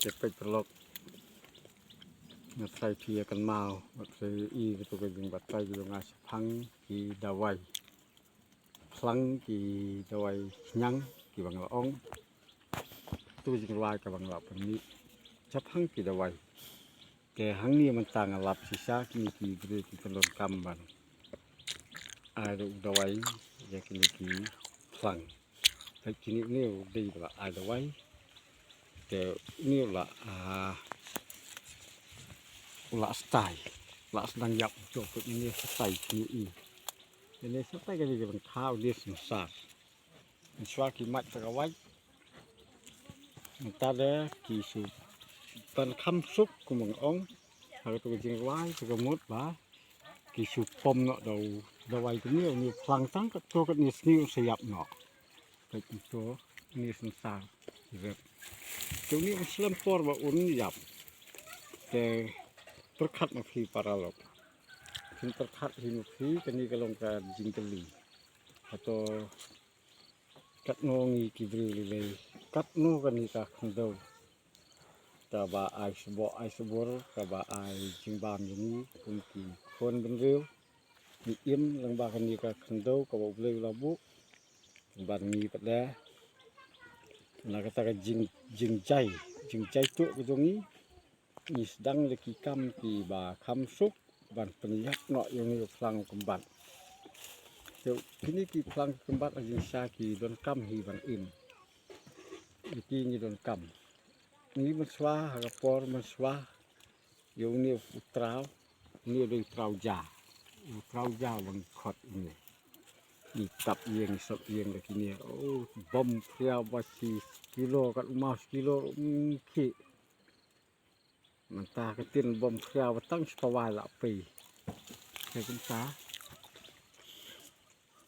Cepet perlok ngasai dia kan mau ngasai itu ke jeng batai juga ngasih pang di dawai plang di dawai nyang di bang laong tu jeng lai ke bang lap ni capang di dawai ke hang ni mentang lap sisa kini ki beri ki telon kamban ada dawai ya kini ki plang kini ni di ada dawai ke ni lah ulah stai ulah sedang yap cokot ini stai ini stai kan dia kau dia susah miswa kimat terkawai entah deh kisu pan kam sup kumang ong kalau tu jeng wai tu gemut bah kisu pom nak dawai tu ni pelang tang kat cokot ni seni siap nak kat itu ni susah tu ni selampor bah yap ke terkat mafi paralog terkat hinupi kini kalau ke jingkeli atau kat ngongi kibri lele kat no kan ika kendo kaba ai sebor kaba ai jingbam ini kunki kon benreu ni im lang ba kan ika kendo kaba bleu labu ban ni pada na kata ka jingjai tu kejongi ni sedang leki kam ki ba kam suk ban penyak nok yang ni pelang kembat kini ki pelang kembat ajin saki don kam hi ban im iki ni don kam ni meswa rapor meswa yung ni utrau ni do utrau ja bang khot ni tap yang sop yang leki ni oh bom pria basi kilo kat rumah kilo ki mentah ketin bom pria batang sepawai la pi ke kunta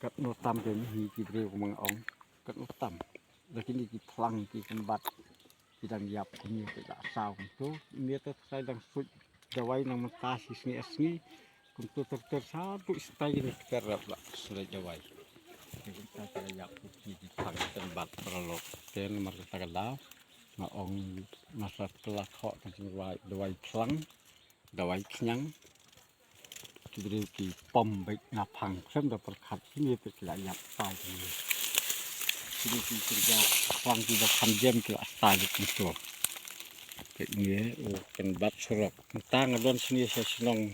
kat no tam ke ni ki breu kumang ong kat no tam lagi ni ki pelang ki kembat sedang yap ni tak sao tu ni saya sedang sut dawai nang mentah sini untuk satu stai ni kerap lah sudah dawai kita kaya yap ki pang tempat perlok ten nomor kita kalau ngaong masa telah kok dawai pelang dawai kenyang kibri ki pom baik ngapang sem da perkat ini kita yap stai ini kerja pelang tidak jam kita stai itu ini kan bat surok tang adon sini saya senang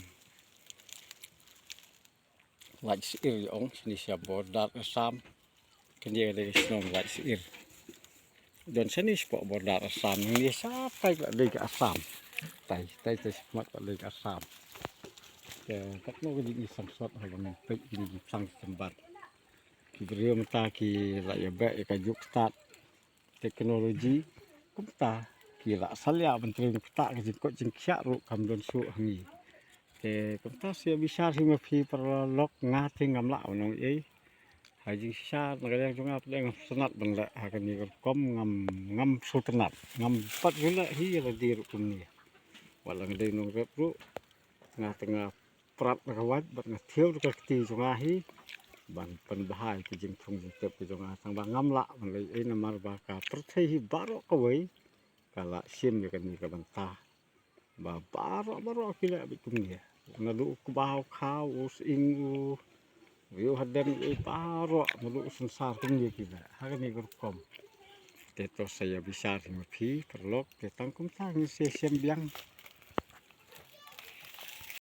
laj sir ong sini saya bordat asam kan dia dari senang laj sir dan sini spok bordat asam ini sampai dari ke asam tai semat dari ke asam ya kat mau jadi samsat habang pek jadi sang tempat kibrio mata ki la ya ba ka juk start teknologi kumta kira salya menteri peta ke jengkot jengkyak ru kam don su hangi ke kumta sia bisa si mafi perlok ngati ngamla nong haji sisa nagaya junga pedeng senat bangla akan ni kom ngam su tenat ngam pat gula hi la dir kunni walang de nong rep ru tengah prat nakawat bat ngatheu ka ti junga hi ban pen bahai ke jeng thung tep ke junga sang ba ngamla le ai namar ba ka perthei hi baro kawai kala sim ya kan ni ka banta ba baro kila bitum ya ngadu ku bau khau us ingu yo hadan e baro ngadu sensar kun ni kita ha ni kom teto saya bisa mapi perlok te tangkum tang se sem biang